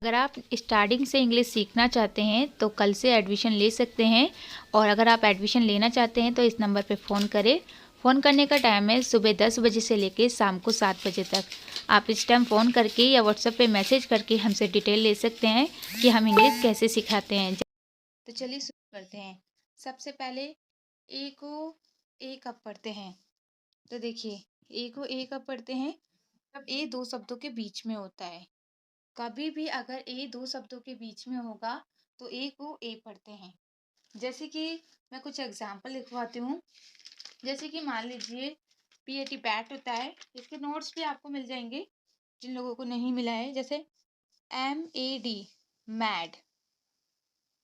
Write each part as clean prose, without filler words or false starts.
अगर आप स्टार्टिंग से इंग्लिश सीखना चाहते हैं तो कल से एडमिशन ले सकते हैं। और अगर आप एडमिशन लेना चाहते हैं तो इस नंबर पे फ़ोन करें। फ़ोन करने का टाइम है सुबह 10 बजे से लेके शाम को 7 बजे तक। आप इस टाइम फ़ोन करके या व्हाट्सएप पे मैसेज करके हमसे डिटेल ले सकते हैं कि हम इंग्लिश कैसे सिखाते हैं। तो चलिए शुरू करते हैं। सबसे पहले ए को ए कब पढ़ते हैं? तो देखिए, ए को ए कब पढ़ते हैं? जब ए दो शब्दों के बीच में होता है। कभी भी अगर ए दो शब्दों के बीच में होगा तो ए को ए पढ़ते हैं। जैसे कि मैं कुछ एग्जाम्पल लिखवाती हूँ। जैसे कि मान लीजिए पीएटी बैट होता है, इसके नोट्स भी आपको मिल जाएंगे जिन लोगों को नहीं मिला है। जैसे MAD मैड,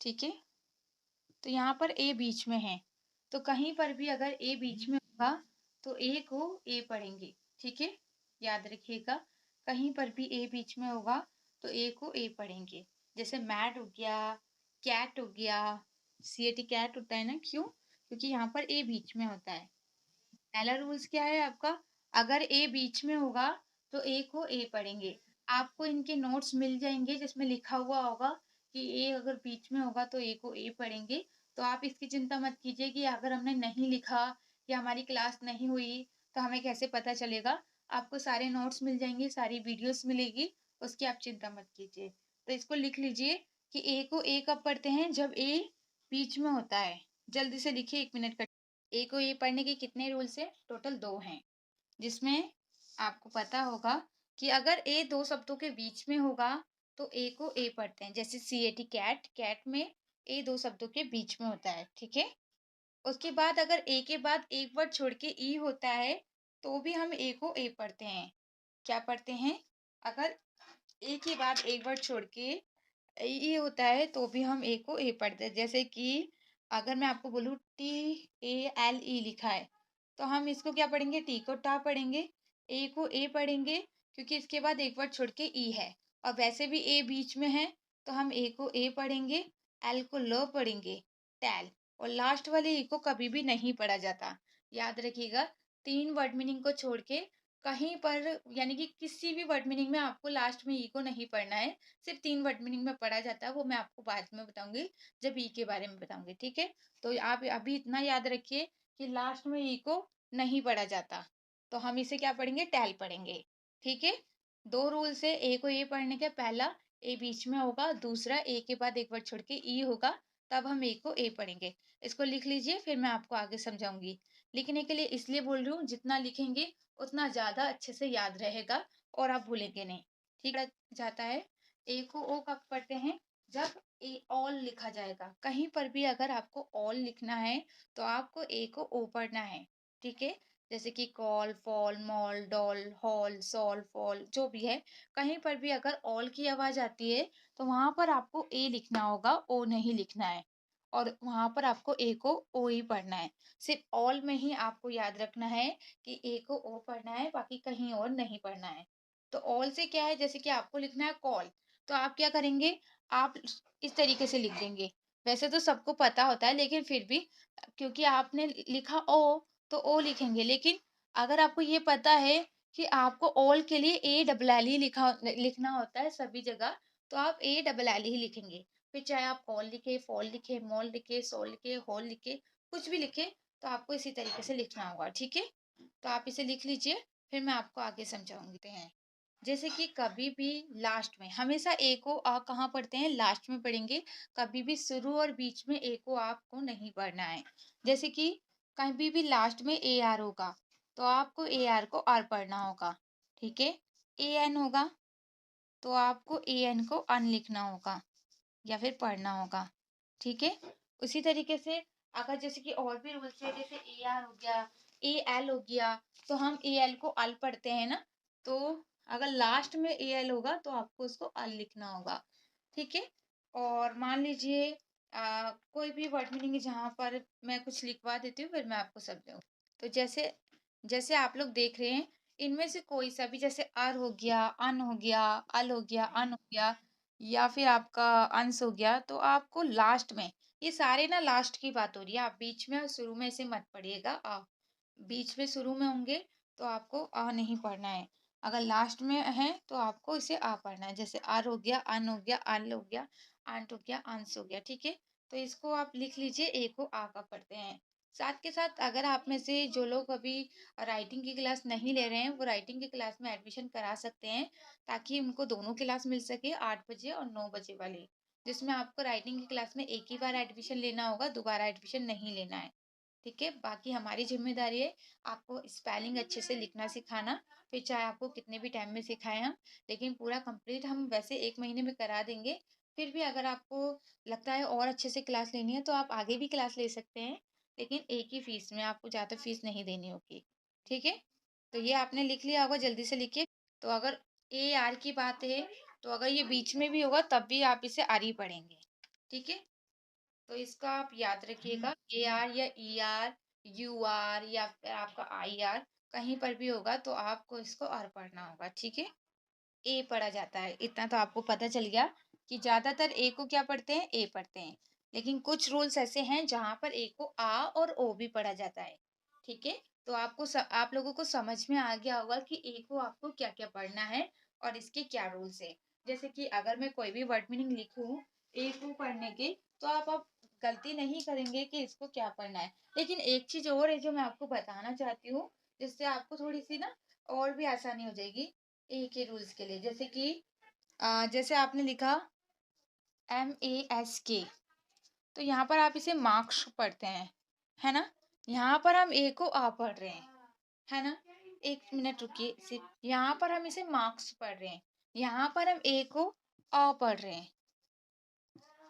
ठीक है। तो यहाँ पर ए बीच में है, तो कहीं पर भी अगर ए बीच में होगा तो ए को ए पढ़ेंगे, ठीक है। याद रखिएगा, कहीं पर भी ए बीच में होगा तो ए को ए पढ़ेंगे। जैसे मैड हो गया, कैट हो गया, CAT कैट होता है ना, क्यों? क्योंकि यहाँ पर ए बीच में होता है। पहला रूल्स क्या है आपका? अगर ए बीच में होगा तो ए को ए पढ़ेंगे। आपको इनके नोट्स मिल जाएंगे जिसमें लिखा हुआ होगा कि ए अगर बीच में होगा तो ए को ए पढ़ेंगे। तो आप इसकी चिंता मत कीजिए कि अगर हमने नहीं लिखा या हमारी क्लास नहीं हुई तो हमें कैसे पता चलेगा। आपको सारे नोट्स मिल जाएंगे, सारी वीडियोस मिलेगी, उसकी आप चिंता मत कीजिए। तो इसको लिख लीजिए कि ए को ए कब पढ़ते हैं? जब ए बीच में होता है। जल्दी से लिखिए, 1 मिनट का। ए को ए पढ़ने के कितने रूल्स हैं? टोटल 2 हैं, जिसमें आपको पता होगा कि अगर ए दो शब्दों के बीच में होगा तो ए को ए पढ़ते हैं। जैसे CAT कैट, कैट में ए दो शब्दों के बीच में होता है, ठीक है। उसके बाद अगर ए के बाद एक वर्ड छोड़ के ई होता है तो भी हम ए को ए पढ़ते हैं। क्या पढ़ते हैं? अगर ए के बाद एक वर्ड छोड़ के ई होता है तो भी हम ए को ए पढ़ते हैं। जैसे कि अगर मैं आपको बोलूँ TALE लिखा है तो हम इसको क्या पढ़ेंगे? टी को टा पढ़ेंगे, ए को ए पढ़ेंगे, क्योंकि इसके बाद एक वर्ड छोड़ के ई है। और वैसे भी ए बीच में है तो हम ए को ए पढ़ेंगे, एल को ल पढ़ेंगे, टैल। और लास्ट वाले ई को कभी भी नहीं पढ़ा जाता। याद रखिएगा, 3 वर्ड मीनिंग को छोड़ के कहीं पर, यानी कि किसी भी वर्ड मीनिंग में आपको लास्ट में ई को नहीं पढ़ना है। सिर्फ 3 वर्ड मीनिंग में पढ़ा जाता है, वो मैं आपको बाद में बताऊंगी जब ई के बारे में बताऊंगी, ठीक है। तो आप अभी इतना याद रखिए कि लास्ट में ई को नहीं पढ़ा जाता, तो हम इसे क्या पढ़ेंगे? टैल पढ़ेंगे, ठीक है। 2 रूल से ए को ए पढ़ने के, पहला ए बीच में होगा, दूसरा ए के बाद एक वर्ड छोड़ के ई होगा, तब हम ए को ए पढ़ेंगे। इसको लिख लीजिए, फिर मैं आपको आगे समझाऊंगी। लिखने के लिए इसलिए बोल रही हूँ, जितना लिखेंगे उतना ज्यादा अच्छे से याद रहेगा और आप भूलेंगे नहीं, ठीक है। जाता है। ए को ओ कब पढ़ते हैं? जब ए ऑल लिखा जाएगा। कहीं पर भी अगर आपको ऑल लिखना है तो आपको ए को ओ पढ़ना है, ठीक है। जैसे कि call, fall, mall, doll, hall, सॉल, फॉल, जो भी है, कहीं पर भी अगर ऑल की आवाज आती है तो वहां पर आपको ए लिखना होगा, ओ नहीं लिखना है। और वहां पर आपको ए को ओ ही पढ़ना है। सिर्फ ऑल में ही आपको याद रखना है कि ए को ओ पढ़ना है, बाकी कहीं और नहीं पढ़ना है। तो ऑल से क्या है? जैसे कि आपको लिखना है कॉल, तो आप क्या करेंगे? आप इस तरीके से लिख देंगे। वैसे तो सबको पता होता है, लेकिन फिर भी क्योंकि आपने लिखा ओ तो ओ लिखेंगे। लेकिन अगर आपको ये पता है कि आपको ऑल के लिए A LL E लिखना होता है सभी जगह, तो आप ALL ही लिखेंगे। फिर चाहे आप कॉल लिखे, फॉल लिखे, मॉल लिखे, सॉल लिखे, हॉल लिखे, कुछ भी लिखे, तो आपको इसी तरीके से लिखना होगा, ठीक है। तो आप इसे लिख लीजिए, फिर मैं आपको आगे समझाऊंगी हैं। जैसे कि कभी भी लास्ट में, हमेशा ए को आ कहाँ पढ़ते हैं? लास्ट में पढ़ेंगे। कभी भी शुरू और बीच में ए को आपको नहीं पढ़ना है। जैसे कि कभी भी लास्ट में AR होगा तो आपको AR को आर पढ़ना होगा, ठीक है। AN होगा तो आपको AN को अन लिखना होगा या फिर पढ़ना होगा, ठीक है। उसी तरीके से अगर जैसे कि और भी रूल्स है, जैसे AR हो गया, AL हो गया, तो हम AL को अल पढ़ते हैं ना, तो अगर लास्ट में AL होगा तो आपको उसको अल लिखना होगा, ठीक है। और मान लीजिए कोई भी वर्ड मीनिंग है जहाँ पर मैं कुछ लिखवा देती हूँ, फिर मैं आपको समझाऊँ। तो जैसे जैसे आप लोग देख रहे हैं, इनमें से कोई सा भी, जैसे अर हो गया, अन हो गया, अल हो गया, अन हो गया, या फिर आपका अंश हो गया, तो आपको लास्ट में, ये सारे ना लास्ट की बात हो रही है, आप बीच में और शुरू में से मत पढ़िएगा। बीच में शुरू में होंगे तो आपको नहीं पढ़ना है। अगर लास्ट में है तो आपको इसे आ पढ़ना है। जैसे आर हो गया, अन हो गया, आल हो गया, आंट हो गया, आंस हो गया। ठीक है, तो इसको आप लिख लीजिए, ए को आ का पढ़ते हैं। साथ के साथ अगर आप में से जो लोग अभी राइटिंग की क्लास नहीं ले रहे हैं, वो राइटिंग की क्लास में एडमिशन करा सकते हैं, ताकि उनको दोनों क्लास मिल सके, 8 बजे और 9 बजे वाली, जिसमें आपको राइटिंग की क्लास में एक ही बार एडमिशन लेना होगा, दोबारा एडमिशन नहीं लेना है। ठीक है, बाकी हमारी जिम्मेदारी है आपको स्पेलिंग अच्छे से लिखना सिखाना, फिर चाहे आपको कितने भी टाइम में सिखाएं हम, लेकिन पूरा कंप्लीट हम वैसे 1 महीने में करा देंगे। फिर भी अगर आपको लगता है और अच्छे से क्लास लेनी है तो आप आगे भी क्लास ले सकते हैं, लेकिन एक ही फीस में, आपको ज़्यादा फीस नहीं देनी होगी। ठीक है, तो ये आपने लिख लिया होगा, जल्दी से लिखिए। तो अगर ए आर की बात है, तो अगर ये बीच में भी होगा तब भी आप इसे आर ही पढ़ेंगे। ठीक है, तो इसका आप याद रखिएगा, ए आर या ई आर, यू आर या फिर आपका आई आर, कहीं पर भी होगा तो आपको इसको आर पढ़ना होगा। ठीक है, ए पढ़ा जाता है, इतना तो आपको पता चल गया कि ज्यादातर ए को क्या पढ़ते हैं, ए पढ़ते हैं, लेकिन कुछ रूल्स ऐसे हैं जहां पर ए को आ और ओ भी पढ़ा जाता है। ठीक है, तो आप लोगों को समझ में आ गया होगा कि ए को आपको क्या क्या पढ़ना है और इसके क्या रूल्स है। जैसे कि अगर मैं कोई भी वर्ड मीनिंग लिखूं ए को पढ़ने के, तो आप गलती नहीं करेंगे कि इसको क्या पढ़ना है। लेकिन एक चीज और है जो मैं आपको बताना चाहती हूँ, जिससे आपको थोड़ी सी ना और भी आसानी हो जाएगी ए के रूल्स के लिए। जैसे कि जैसे आपने लिखा MASK, तो यहाँ पर आप इसे मार्क्स पढ़ते हैं, है ना। यहाँ पर हम ए को आ पढ़ रहे हैं, है ना। एक मिनट रुकिए, सिर्फ यहाँ पर हम इसे मार्क्स पढ़ रहे हैं, यहाँ पर हम ए को आ पढ़ रहे हैं,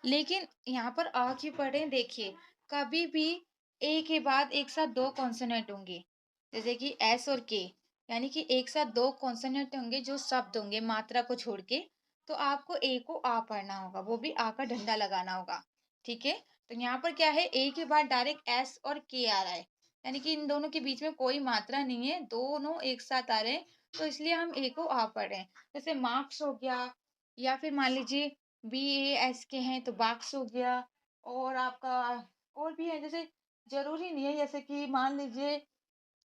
लेकिन यहाँ पर आ क्यों पढ़ रहे हैं, देखिए कभी भी ए के बाद एक साथ दो कॉन्सोनेंट होंगे, जैसे कि एस और के, यानी कि एक साथ दो कॉन्सोनेंट होंगे जो शब्द होंगे मात्रा को छोड़ के, तो आपको ए को आ पढ़ना होगा, वो भी आ का डंडा लगाना होगा। ठीक है, तो यहाँ पर क्या है, ए के बाद डायरेक्ट एस और के आ रहा है, यानी कि इन दोनों के बीच में कोई मात्रा नहीं है, दोनों एक साथ आ रहे हैं, तो इसलिए हम ए को आ पढ़ रहे हैं। जैसे मार्क्स हो गया, या फिर मान लीजिए BAS के हैं तो बाक्स हो गया, और आपका और भी है, जैसे जरूरी नहीं है, जैसे कि मान लीजिए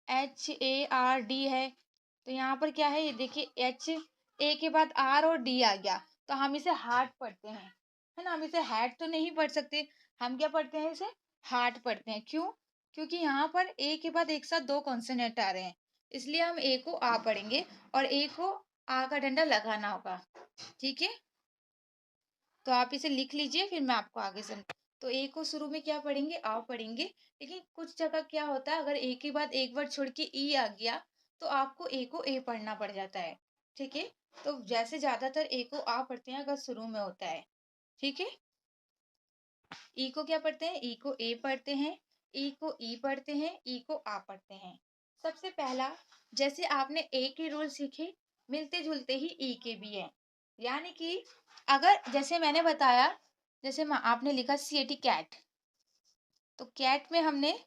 HARD है, तो यहाँ पर क्या है, ये देखिए एच, ए के बाद आर और डी आ गया, तो हम इसे हार्ट पढ़ते हैं, है ना। हम इसे हैट तो नहीं पढ़ सकते, हम क्या पढ़ते हैं, इसे हार्ट पढ़ते हैं। क्यों? क्योंकि यहाँ पर ए के बाद एक साथ दो कॉन्सोनेंट आ रहे हैं, इसलिए हम ए को आ पढ़ेंगे, और ए को आ का डंडा लगाना होगा। ठीक है, तो आप इसे लिख लीजिए, फिर मैं आपको आगे सम। तो ए को शुरू में क्या पढ़ेंगे, आ पढ़ेंगे, लेकिन कुछ जगह क्या होता है, अगर ए के बाद एक वर्ड छोड़ के ई आ गया, तो आपको ए को ए पढ़ना पड़ जाता है। ठीक है, तो जैसे ज्यादातर ए को आ पढ़ते हैं अगर शुरू में होता है। ठीक है, ई को क्या पढ़ते हैं, ई को ए पढ़ते हैं, ई को ई पढ़ते हैं, ई को आ पढ़ते हैं। सबसे पहला, जैसे आपने ए के रूल सीखे, मिलते जुलते ही ई के भी हैं। यानी कि अगर जैसे मैंने बताया, जैसे आपने लिखा CAT कैट, तो कैट में हमने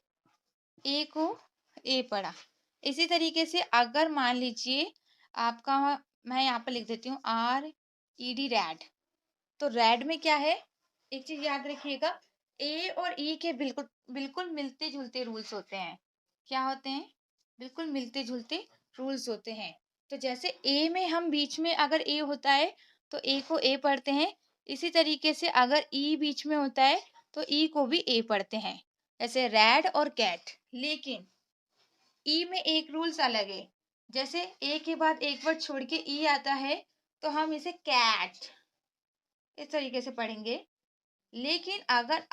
ए को ए पढ़ा। इसी तरीके से अगर मान लीजिए आपका, मैं यहाँ पर लिख देती हूँ RED रैड, तो रेड में क्या है, एक चीज याद रखिएगा, ए और ई के बिल्कुल बिल्कुल मिलते जुलते रूल्स होते हैं। क्या होते हैं, बिल्कुल मिलते जुलते रूल्स होते हैं। तो जैसे ए में हम बीच में अगर ए होता है तो ए को ए पढ़ते हैं, इसी तरीके से अगर ई बीच में होता है तो ई को भी ए पढ़ते हैं, जैसे रैड और कैट। लेकिन ई में एक रूल्स अलग है, जैसे ए के बाद एक वर्ड छोड़ के ई आता है तो हम इसे कैट इस तरीके से पढ़ेंगे। लेकिन अगर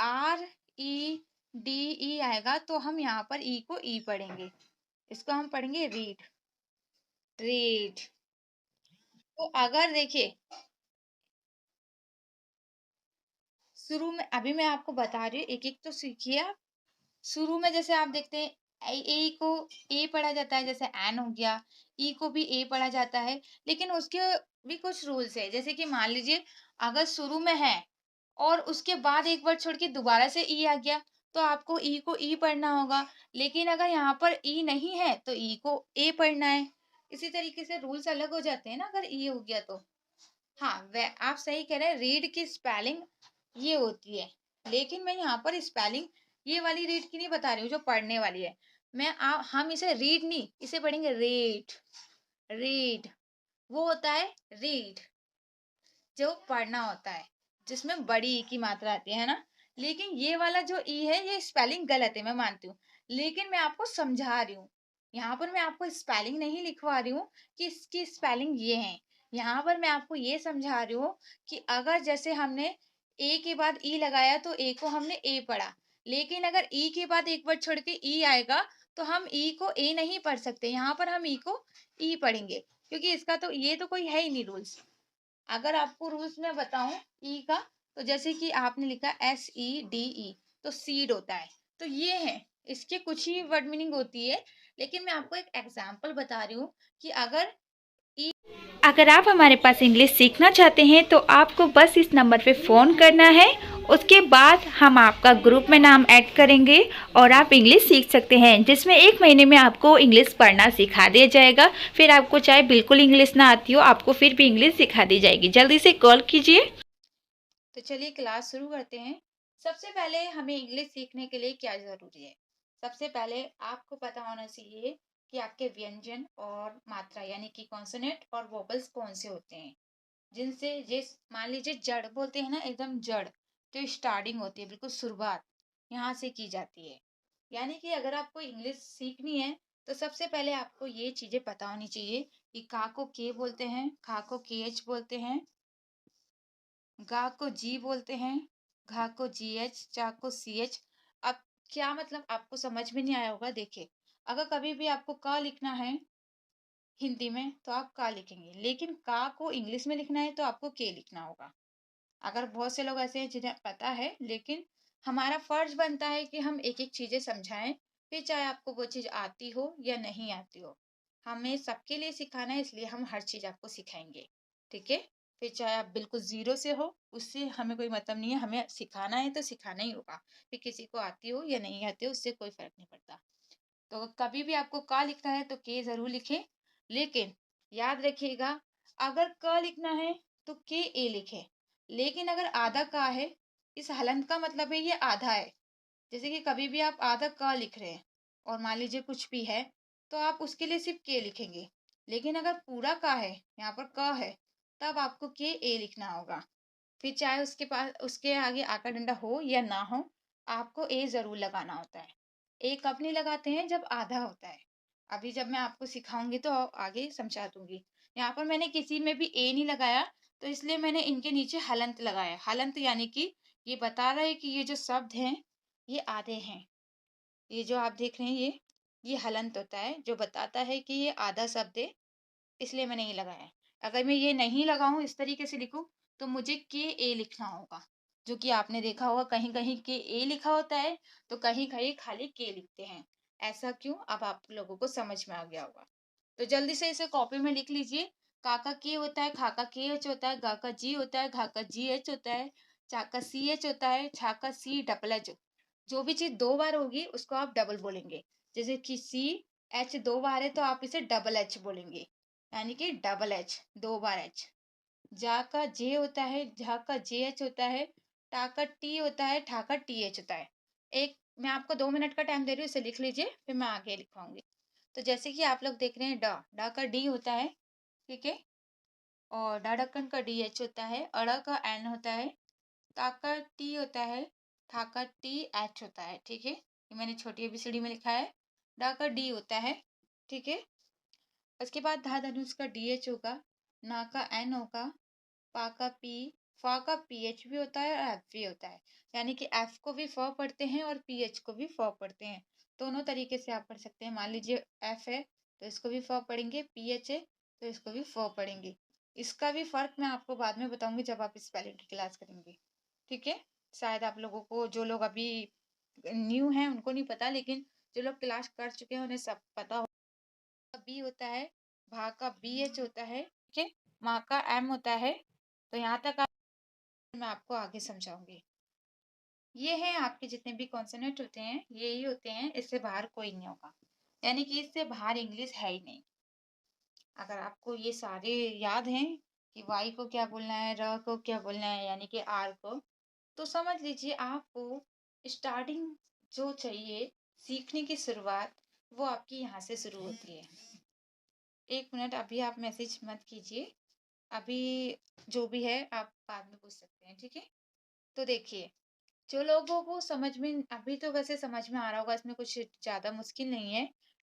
REDE आएगा तो हम यहाँ पर ई को ई पढ़ेंगे, इसको हम पढ़ेंगे रीड, रीड। तो अगर देखिए शुरू में, अभी मैं आपको बता रही हूँ, एक एक तो सीखिए आप। शुरू में जैसे आप देखते हैं ए को ए पढ़ा जाता है, जैसे एन हो गया, ई को भी ए पढ़ा जाता है, लेकिन उसके भी कुछ रूल्स है। जैसे कि मान लीजिए अगर शुरू में है और उसके बाद एक वर्ड छोड़ के दोबारा से ई आ गया, तो आपको ई को ई पढ़ना होगा, लेकिन अगर यहाँ पर ई नहीं है तो ई को ए पढ़ना है। इसी तरीके से रूल्स अलग हो जाते हैं ना, अगर ई हो गया तो। हाँ, वे आप सही कह रहे हैं, रीड की स्पेलिंग ये होती है, लेकिन मैं यहाँ पर स्पेलिंग ये वाली रीड की नहीं बता रही हूँ जो पढ़ने वाली है। हम इसे रीड नहीं, इसे पढ़ेंगे रेड, रीड, वो होता है रीड, जो पढ़ना होता है, जिसमें बड़ी ई की मात्रा आती है ना। लेकिन ये वाला जो ई है ये स्पेलिंग गलत है, मैं मानती हूँ, लेकिन मैं आपको समझा रही हूँ। यहाँ पर मैं आपको स्पेलिंग नहीं लिखवा रही हूँ कि इसकी स्पेलिंग ये है। यहाँ पर मैं आपको ये समझा रही हूँ कि अगर जैसे हमने ए के बाद ई लगाया तो ए को हमने ए पढ़ा, लेकिन अगर ई के बाद एक वर्ड छोड़ के ई आएगा तो हम ई को ए नहीं पढ़ सकते, यहाँ पर हम ई को ई पढ़ेंगे, क्योंकि इसका तो ये तो कोई है ही नहीं रूल्स। अगर आपको रूल्स में बताऊं ई का, तो जैसे कि आपने लिखा SEDE, तो सीड होता है। तो ये है, इसके कुछ ही वर्ड मीनिंग होती है, लेकिन मैं आपको एक एग्जांपल बता रही हूँ कि अगर आप हमारे पास इंग्लिश सीखना चाहते हैं तो आपको बस इस नंबर पे फ़ोन करना है। उसके बाद हम आपका ग्रुप में नाम ऐड करेंगे और आप इंग्लिश सीख सकते हैं, जिसमें 1 महीने में आपको इंग्लिश पढ़ना सिखा दिया जाएगा। फिर आपको चाहे बिल्कुल इंग्लिश ना आती हो, आपको फिर भी इंग्लिश सिखा दी जाएगी। जल्दी से कॉल कीजिए। तो चलिए क्लास शुरू करते हैं। सबसे पहले हमें इंग्लिश सीखने के लिए क्या ज़रूरी है? सबसे पहले आपको पता होना चाहिए कि आपके व्यंजन और मात्रा यानी कि कॉन्सोनेंट और वोवेल्स कौन से होते हैं, जिनसे जिस मान लीजिए जड़ बोलते हैं ना, एकदम जड़, तो स्टार्टिंग होती है, बिल्कुल शुरुआत यहाँ से की जाती है। यानी कि अगर आपको इंग्लिश सीखनी है तो सबसे पहले आपको ये चीज़ें पता होनी चाहिए कि का को के बोलते हैं, खा को के एच बोलते हैं, गा को जी बोलते हैं, घा को जी एच, चा को सी एच। अब क्या मतलब आपको समझ में नहीं आया होगा, देखिए, अगर कभी भी आपको क लिखना है हिंदी में तो आप का लिखेंगे, लेकिन का को इंग्लिश में लिखना है तो आपको के लिखना होगा। अगर बहुत से लोग ऐसे हैं जिन्हें पता है, लेकिन हमारा फर्ज बनता है कि हम एक एक चीजें समझाएं, फिर चाहे आपको वो चीज आती हो या नहीं आती हो, हमें सबके लिए सिखाना है, इसलिए हम हर चीज आपको सिखाएंगे। ठीक है? फिर चाहे आप बिल्कुल जीरो से हो, उससे हमें कोई मतलब नहीं है, हमें सिखाना है तो सिखाना ही होगा। फिर किसी को आती हो या नहीं आती हो, उससे कोई फर्क नहीं पड़ता। तो कभी भी आपको का लिखना है तो के जरूर लिखें, लेकिन याद रखिएगा, अगर क लिखना है तो के ए लिखें, लेकिन अगर आधा का है, इस हलंत का मतलब है ये आधा है। जैसे कि कभी भी आप आधा क लिख रहे हैं और मान लीजिए कुछ भी है, तो आप उसके लिए सिर्फ के लिखेंगे, लेकिन अगर पूरा का है, यहाँ पर क है, तब आपको के ए लिखना होगा। फिर चाहे उसके पास उसके आगे आका डंडा हो या ना हो, आपको ए जरूर लगाना होता है। ए कब नहीं लगाते हैं? जब आधा होता है। अभी जब मैं आपको सिखाऊंगी तो आगे समझा दूंगी। यहाँ पर मैंने किसी में भी ए नहीं लगाया, तो इसलिए मैंने इनके नीचे हलंत लगाया। हलंत यानी कि ये बता रहा है कि ये जो शब्द हैं ये आधे हैं। ये जो आप देख रहे हैं ये हलंत होता है, जो बताता है कि ये आधा शब्द है, इसलिए मैंने ये लगाया है। अगर मैं ये नहीं लगाऊं, इस तरीके से लिखूं, तो मुझे के ए लिखना होगा, जो कि आपने देखा होगा कहीं कहीं के ए लिखा होता है तो कहीं कहीं खाली के लिखते हैं। ऐसा क्यों? अब आप लोगों को समझ में आ गया होगा। तो जल्दी से इसे कॉपी में लिख लीजिए। का के होता है, खा का के एच होता है, गा का जी होता है, घा का जी एच होता है, चा का सी एच होता है, छा का सी डबल एच। जो भी चीज 2 बार होगी उसको आप डबल बोलेंगे। जैसे कि सी एच 2 बार है तो आप इसे डबल एच बोलेंगे, यानी कि डबल एच, 2 बार एच। जा का जे होता है, झा का जे एच होता है, टा का टी होता है, ठा का टी एच होता है। एक मैं आपको 2 मिनट का टाइम दे रही हूँ, इसे लिख लीजिए, फिर मैं आगे लिखवाऊंगी। तो जैसे कि आप लोग देख रहे हैं, डा डा का डी होता है, ठीक है, और डा ढक्कन का डी एच होता है, अड़ा का एन होता है, ता का टी होता है, ठा का टी एच होता है, ठीक है, ये मैंने छोटी एबीसीडी में लिखा है। डा का डी होता है, ठीक है, उसके बाद धा धनुष का डी एच होगा, ना का एन होगा, पा का पी, फा का पी एच भी होता है और एफ भी होता है। यानी कि एफ को भी फ पढ़ते हैं और पी एच को भी फ पढ़ते हैं। दोनों तरीके से आप पढ़ सकते हैं। मान लीजिए एफ है तो इसको भी फ पढ़ेंगे, पी एच है तो इसको भी फ पढ़ेंगे। इसका भी फर्क मैं आपको बाद में बताऊंगी जब आप स्पेलिंग की क्लास करेंगे। ठीक है? शायद आप लोगों को, जो लोग अभी न्यू हैं उनको नहीं पता, लेकिन जो लोग क्लास कर चुके हैं उन्हें सब पता हो। बी होता है, भा का बी एच होता है, ठीक है, माँ का एम होता है। तो यहाँ तक मैं आपको आगे समझाऊंगी। ये हैं आपके जितने भी कॉन्सोनेंट होते हैं, ये ही होते हैं, इससे बाहर कोई नहीं होगा, यानी कि इससे बाहर इंग्लिश है ही नहीं। अगर आपको ये सारे याद हैं कि वाई को क्या बोलना है, र को क्या बोलना है, यानी कि आर को, तो समझ लीजिए आपको स्टार्टिंग जो चाहिए सीखने की शुरुआत, वो आपकी यहाँ से शुरू होती है। 1 मिनट अभी आप मैसेज मत कीजिए। अभी जो भी है आप बाद में पूछ सकते हैं, ठीक है? तो देखिए, जो लोगों को समझ में अभी तो वैसे समझ में आ रहा होगा, इसमें कुछ ज़्यादा मुश्किल नहीं है,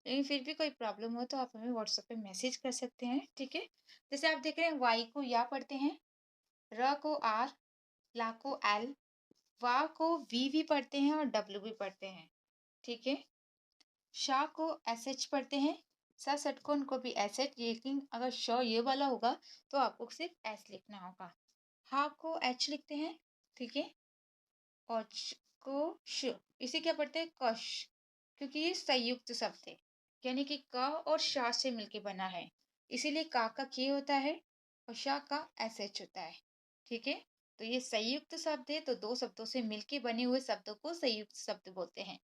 लेकिन फिर भी कोई प्रॉब्लम हो तो आप हमें व्हाट्सएप पे मैसेज कर सकते हैं, ठीक है? जैसे आप देख रहे हैं वाई को या पढ़ते हैं, र को आर, ला को एल, वा को वी भी पढ़ते हैं और डब्ल्यू भी पढ़ते हैं, ठीक है? शा को एस एच पढ़ते हैं, सा षटकोण को भी एस एच, लेकिन अगर श ये वाला होगा तो आपको सिर्फ एस लिखना होगा। हा को एच लिखते हैं, ठीक है? और श को श, इसे क्या पढ़ते हैं? कश, क्योंकि ये संयुक्त शब्द है, यानी कि क और शा से मिलके बना है, इसीलिए का के होता है और शा का एस एच होता है, ठीक है? तो ये संयुक्त शब्द है, तो दो शब्दों से मिलके बने हुए शब्दों को संयुक्त शब्द बोलते हैं।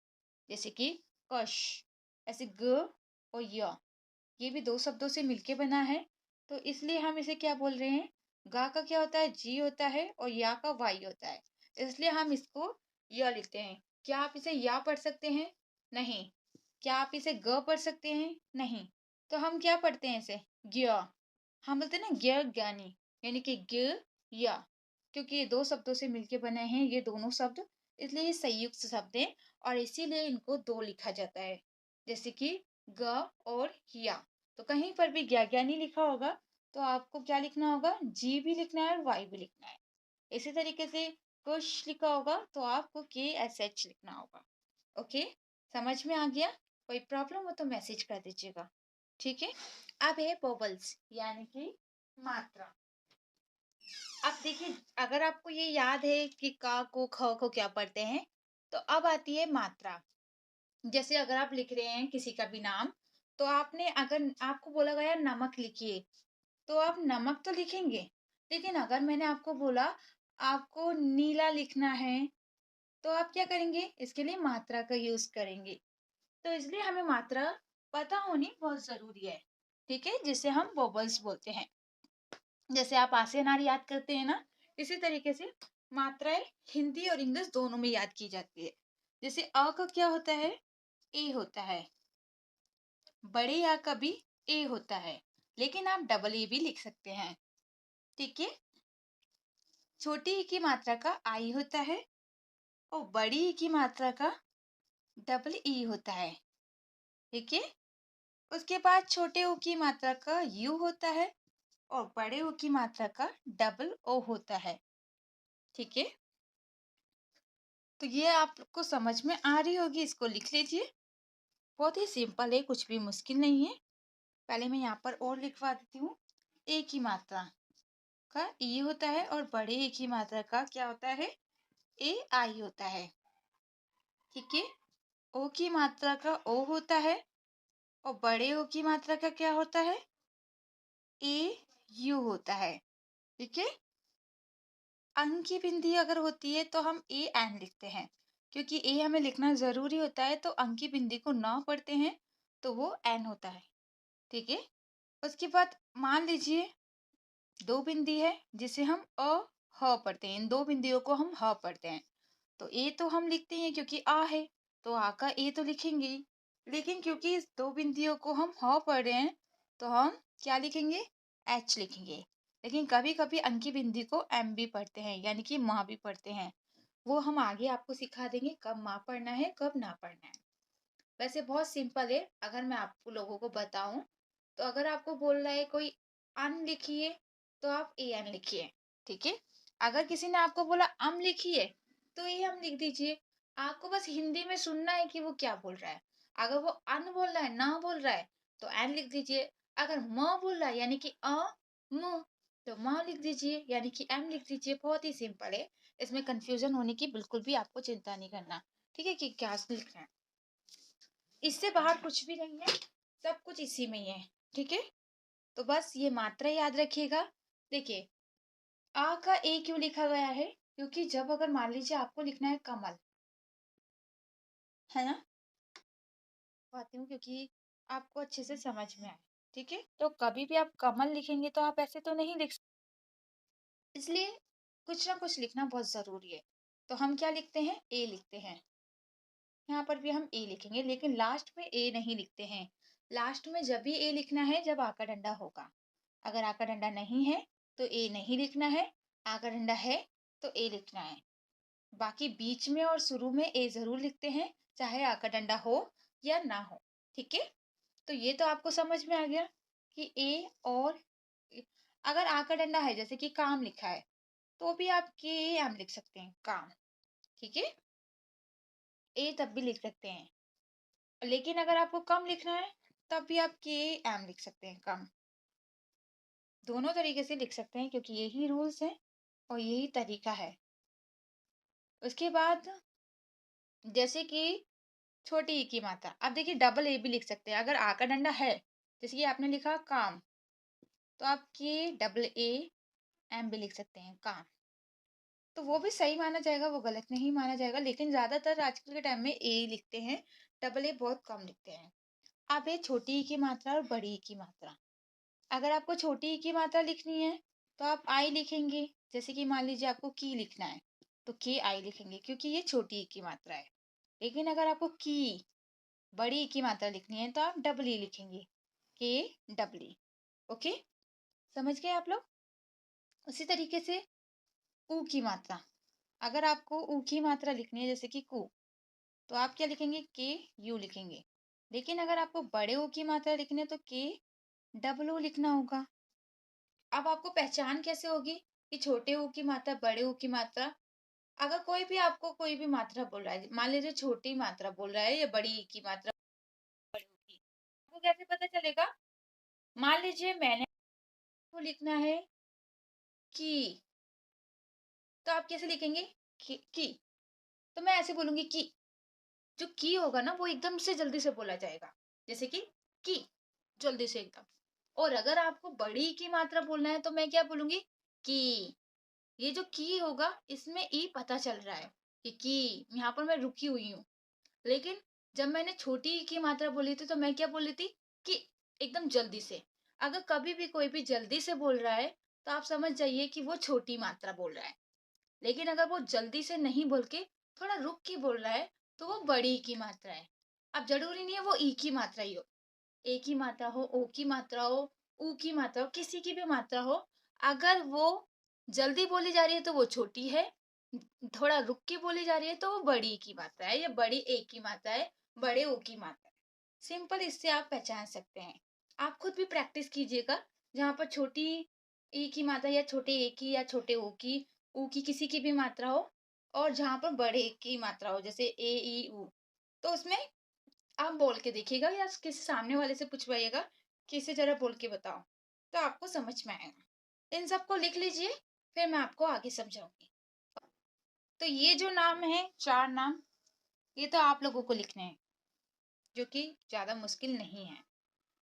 जैसे कि कश, ऐसे ग और य, ये भी दो शब्दों से मिलके बना है, तो इसलिए हम इसे क्या बोल रहे हैं? गा का क्या होता है? जी होता है और या का वाई होता है, इसलिए हम इसको य लिखते हैं। क्या आप इसे या पढ़ सकते हैं? नहीं। क्या आप इसे ग पढ़ सकते हैं? नहीं। तो हम क्या पढ़ते हैं इसे? ज्ञ। हम बोलते हैं ना ज्ञ ज्ञानी, यानी कि ज्ञ या, क्योंकि ये दो शब्दों से मिलके बने हैं ये दोनों शब्द, इसलिए ये संयुक्त शब्द हैं और इसीलिए इनको दो लिखा जाता है, जैसे कि ग और या। तो कहीं पर भी ज्ञानी लिखा होगा तो आपको क्या लिखना होगा? जी भी लिखना है और वाई भी लिखना है। इसी तरीके से कुश लिखा होगा तो आपको के एस एच लिखना होगा। ओके, समझ में आ गया? कोई प्रॉब्लम हो तो मैसेज कर दीजिएगा, ठीक है? अब है वोवल्स, यानी कि मात्रा। अब देखिए, अगर आपको ये याद है कि का को ख को क्या पढ़ते हैं, तो अब आती है मात्रा। जैसे अगर आप लिख रहे हैं किसी का भी नाम, तो आपने अगर आपको बोला गया नमक लिखिए, तो आप नमक तो लिखेंगे, लेकिन अगर मैंने आपको बोला आपको नीला लिखना है, तो आप क्या करेंगे? इसके लिए मात्रा का यूज करेंगे। तो इसलिए हमें मात्रा पता होनी बहुत जरूरी है, ठीक है? जिसे हम वोबल्स बोलते हैं। जैसे आप आसे अनार याद करते हैं ना, इसी तरीके से मात्राएं हिंदी और इंग्लिश दोनों में याद की जाती है। जैसे अ का क्या होता है? ए होता है। बड़े या का भी ए होता है, लेकिन आप डबल ए भी लिख सकते हैं, ठीक है? छोटी ई की मात्रा का आई होता है और बड़ी ई की मात्रा का डबल ई होता है, ठीक है? उसके बाद छोटे ओ की मात्रा का यू होता है और बड़े ओ की मात्रा का डबल ओ होता है, ठीक है? तो ये आपको समझ में आ रही होगी, इसको लिख लीजिए। बहुत ही सिंपल है, कुछ भी मुश्किल नहीं है। पहले मैं यहाँ पर और लिखवा देती हूँ। ए की मात्रा का ई होता है और बड़े ए की मात्रा का क्या होता है? ए आई होता है, ठीक है? ओ की मात्रा का ओ होता है और बड़े ओ की मात्रा का क्या होता है? ए यू होता है, ठीक है? अंक की बिंदी अगर होती है तो हम ए एन लिखते हैं, क्योंकि ए हमें लिखना जरूरी होता है, तो अंक की बिंदी को ना पढ़ते हैं तो वो एन होता है, ठीक है? उसके बाद मान लीजिए दो बिंदी है जिसे हम अ ह पढ़ते हैं, इन दो बिंदियों को हम ह पढ़ते हैं, तो ए तो हम लिखते हैं क्योंकि आ है, तो आ का ए तो लिखेंगे ही। लेकिन क्योंकि इस दो बिंदियों को हम ह पढ़ रहे हैं तो हम क्या लिखेंगे? एच लिखेंगे। लेकिन कभी कभी अंकी बिंदी को एम भी पढ़ते हैं, यानी कि माँ भी पढ़ते हैं। वो हम आगे आपको सिखा देंगे कब माँ पढ़ना है कब ना पढ़ना है। वैसे बहुत सिंपल है, अगर मैं आपको लोगों को बताऊं तो अगर आपको बोल रहा है कोई अन लिखिए तो आप ए एन लिखिए, ठीक है? अगर किसी ने आपको बोला अम लिखिए तो ये हम लिख दीजिए। आपको बस हिंदी में सुनना है कि वो क्या बोल रहा है। अगर वो अन बोल रहा है, ना बोल रहा है, तो एन लिख दीजिए। अगर म बोल रहा है यानी कि म, तो म लिख दीजिए, यानी कि एम लिख दीजिए। बहुत ही सिंपल है, इसमें कंफ्यूजन होने की बिल्कुल भी आपको चिंता नहीं करना, ठीक है? कि क्या लिखना है, इससे बाहर कुछ भी नहीं है, सब कुछ इसी में ही है, ठीक है? तो बस ये मात्रा याद रखिएगा। देखिए, आ का ए क्यों लिखा गया है? क्योंकि जब अगर मान लीजिए आपको लिखना है कमल, है ना? बताती हूँ क्योंकि आपको अच्छे से समझ में आए, ठीक है? तो कभी भी आप कमल लिखेंगे तो आप ऐसे तो नहीं लिख सकते, इसलिए कुछ ना कुछ लिखना बहुत जरूरी है। तो हम क्या लिखते हैं? ए लिखते हैं। यहाँ पर भी हम ए लिखेंगे, लेकिन लास्ट में ए नहीं लिखते हैं। लास्ट में जब भी ए लिखना है जब आ का डंडा होगा। अगर आ का डंडा नहीं है तो ए नहीं लिखना है, आ का डंडा है तो ए लिखना है। बाकी बीच में और शुरू में ए जरूर लिखते हैं, चाहे आ का डंडा हो या ना हो। ठीक है, तो ये तो आपको समझ में आ गया कि ए और अगर आ का डंडा है, जैसे कि काम लिखा है, तो भी आप के एम लिख सकते हैं, काम। ठीक है, ए तब भी लिख सकते हैं। लेकिन अगर आपको कम लिखना है तब भी आप के एम लिख सकते हैं, कम। दोनों तरीके से लिख सकते हैं क्योंकि यही रूल्स है और यही तरीका है। उसके बाद जैसे कि छोटी ई की मात्रा, अब देखिए डबल ए भी लिख सकते हैं। अगर आ का डंडा है, जैसे कि आपने लिखा काम, तो आप के डबल ए एम भी लिख सकते हैं, काम। तो वो भी सही माना जाएगा, वो गलत नहीं माना जाएगा। लेकिन ज्यादातर आजकल के टाइम में ए लिखते हैं, डबल ए बहुत कम लिखते हैं। अब है छोटी ई की मात्रा और बड़ी ई की मात्रा। अगर आपको छोटी ई की मात्रा लिखनी है तो आप आई लिखेंगे। जैसे कि मान लीजिए आपको की लिखना है तो के आई लिखेंगे क्योंकि ये छोटी ई की मात्रा है। लेकिन अगर आपको की बड़ी ई की मात्रा लिखनी है तो आप डबल ई लिखेंगे, के डबल ई। ओके, समझ गए आप लोग। उसी तरीके से ऊ की मात्रा, अगर आपको ऊ की मात्रा लिखनी है जैसे कि कु, तो आप क्या लिखेंगे, के यू लिखेंगे। लेकिन अगर आपको बड़े ऊ की मात्रा लिखनी है तो के डबल ओ लिखना होगा। अब आपको पहचान कैसे होगी कि छोटे ऊ की मात्रा, बड़े ऊ की मात्रा। अगर कोई भी आपको कोई भी मात्रा बोल रहा है, मान लीजिए छोटी मात्रा बोल रहा है या बड़ी ई की मात्रा, बड़ी ऊ की, आपको कैसे पता चलेगा। मान लीजिए मैंने को लिखना है की, तो आप कैसे लिखेंगे, की। तो मैं ऐसे बोलूंगी की। जो की होगा ना वो एकदम से जल्दी से बोला जाएगा, जैसे कि की, जल्दी से एकदम। और अगर आपको बड़ी की मात्रा बोलना है तो मैं क्या बोलूंगी, की। ये जो की होगा इसमें ई पता चल रहा है कि की, यहाँ पर मैं रुकी हुई हूँ। लेकिन जब मैंने छोटी ई की मात्रा बोली थी तो मैं क्या बोली थी, कि, एकदम जल्दी से। अगर कभी भी कोई भी जल्दी से बोल रहा है तो आप समझ जाइए कि वो छोटी मात्रा बोल रहा है। लेकिन अगर वो जल्दी से नहीं बोल के थोड़ा रुक के बोल रहा है तो वो बड़ी की मात्रा है। अब जरूरी नहीं है वो ई की मात्रा ही हो, ए की मात्रा हो, ओ की मात्रा हो, ऊ की मात्रा हो, किसी की भी मात्रा हो। अगर वो जल्दी बोली जा रही है तो वो छोटी है, थोड़ा रुक के बोली जा रही है तो वो बड़ी की मात्रा है, या बड़ी ए की मात्रा है, बड़े ओ की मात्रा है। सिंपल, इससे आप पहचान सकते हैं। आप खुद भी प्रैक्टिस कीजिएगा, जहाँ पर छोटी ई की मात्रा या छोटे ए की या छोटे ऊ की किसी की भी मात्रा हो, और जहाँ पर बड़े ए की मात्रा हो जैसे ए ई ऊ, तो उसमें आप बोल के देखिएगा या किसी सामने वाले से पूछवाइएगा कि इसे जरा बोल के बताओ, तो आपको समझ में आएगा। इन सबको लिख लीजिए, फिर मैं आपको आगे समझाऊंगी। तो ये जो नाम है, 4 नाम, ये तो आप लोगों को लिखने हैं, जो कि ज्यादा मुश्किल नहीं है।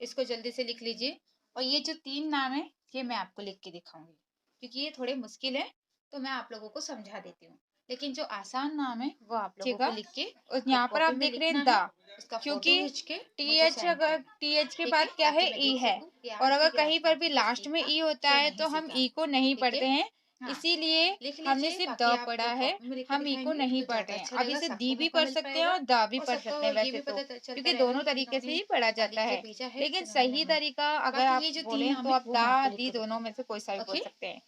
इसको जल्दी से लिख लीजिए। और ये जो 3 नाम है ये मैं आपको लिख के दिखाऊंगी, क्योंकि ये थोड़े मुश्किल है तो मैं आप लोगों को समझा देती हूँ। लेकिन जो आसान नाम है वो आप लोगों को लिख के और एक यहाँ पर कॉपी आप में देख रहे लिखना हैं है, द, उसका फोटो क्योंकि खींच के टी मुझे एच, सेंड अगर करना। टी एच के ठीक बाद है, क्या है, ताकि मैं ई देख है। सकूं कि और आज अगर की कहीं क्लास में पर भी आपने कुछ लास्ट में सीखा ई होता कि है नहीं तो हम सीखा। ई को नहीं ठीक है, पढ़ते हैं, हाँ, इसीलिए लिख हमने लीजिए, सिर्फ बाकी द आप पढ़ा है। कॉपी में लिख के हम ई को दिखाएंगे नहीं तो पढ़ ज्यादा रहे हैं। अच्छा अब रहेगा, इसे दी सबको भी मौका पढ़ मिल सकते हैं पाएगा और द भी और पढ़ सबको सकते हैं ये वैसे भी तो, पता चलता क्योंकि रहेगा दोनों कि तरीके से इन्होंने ही पढ़ा जाता लिख के है। भेजा है लेकिन कि नहीं सही नहीं। तरीका अगर बाकी आप ये जो 3 बोलें नाम तो है आप वो मैं आपको दा लिख दी के दोनों में बताऊंगी। से कोई सा भी बोल ओके, सकते हैं।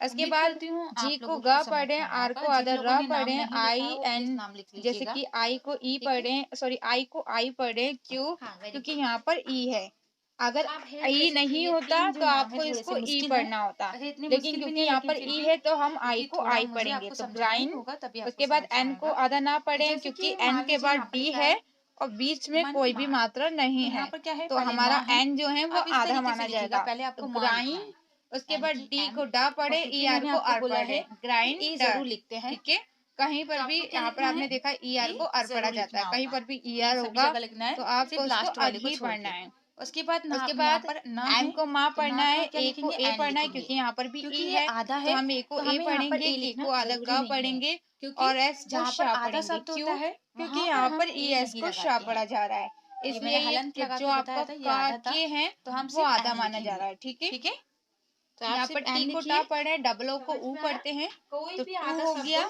उसके उम्मीद बाद करती हूँ जी आप को लोगों को ग समझ पढ़ें, में आया आर होगा। को जिन अदर लोगों र ने नाम पढ़ें, नहीं लिखा आई है वो प्लीज एन, नाम लिख जैसे लीजिएगा। कि आई को ई ठीक है, पढ़ें, सॉरी आई को आई पढ़ें, क्यों, हाँ, वेरी क्योंकि गुड। यहाँ पर ई है। अगर आप है थोड़े ई से, नहीं ये होता 3 जो तो नाम है आपको थोड़े से इसको ई मुश्किल है। पढ़ना होता। वैसे इतने लेकिन मुश्किल भी क्योंकि नहीं है, यहाँ लेकिन पर फिर ई भी है तो हम आई क्योंकि को थोड़ा आई मुझे पढ़ेंगे, आपको तो समझाना ही ग्राइन। होगा तभी आपको उसके बाद समझ में एन को आएगा। आधा ना तो पढ़ें जैसे क्योंकि कि एन मान के लीजिए बाद यहाँ पर डी क्या है है, और बीच में मन कोई भी मान। मात्रा तो नहीं यहाँ है। पर क्या है, तो पहले हमारा माँ है। एन जो है वो आप इस आधा तरीके से माना लिखिएगा, जाएगा। पहले तो आपको माँ लिखना ग्राइन, है, उसके यानी बाद कि डी एम। को डा और पढ़े, ई क्योंकि आर मैंने को आपको आर बोला पढ़े, है कि ग्राइंड ए डर। जरूर लिखते हैं, ठीक है, कहीं तो पर भी आपको क्या यहाँ पर लिखना है, आपने देखा ई आर ए को आर पढ़ा जरूर जाता है, लिखना कहीं होगा। पर भी ई ए आर सभी होगा जगह लिखना है, तो सिर्फ आपको इसको लास्ट वाले को अभी छोड़ पढ़ना के। है। उसके बाद ना, उसके यहाँ बाद पर ना एम है, को माँ तो पढ़ना ना है, का क्या ए को लिखेंगे, ए एन पढ़ना है लिखेंगे। क्योंकि यहाँ पर भी क्योंकि ई ये है, आधा तो है हम ए को तो ए हमें यहाँ पर पढ़ेंगे, ए के लिखना को आधा जरूरी ग नहीं है, पढ़ेंगे क्योंकि और एस को जहाँ पर शा आधा पढ़ेंगे। शब्द होता क्यों, है क्योंकि वहां पर यहाँ हम पर ई ए एस नहीं को शा लगाते हैं। पढ़ा जा रहा है, ये मैंने इसलिए हलंत ये लगा जो के आपका बताया था, ये का आधा था, के है तो हम वो सिर्फ आधा एन माना जा लिखेंगे। रहा है। ठीक है, ठीक है, तो आप यहाँ पर सिर्फ एन टी को टा लिखिए। पढ़े, डबलों को समझ ऊ में आया, पढ़ते हैं कोई तो भी टू आधा हो शब्द गया। हो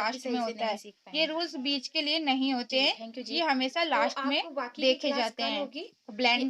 लास्ट में होता है। ये रूल्स बीच के लिए नहीं होते हैं, थैंक यू जी। ये हमेशा तो लास्ट में आप बाकी की देखे क्लास जाते कल हैं। होगी कि ब्लेंडर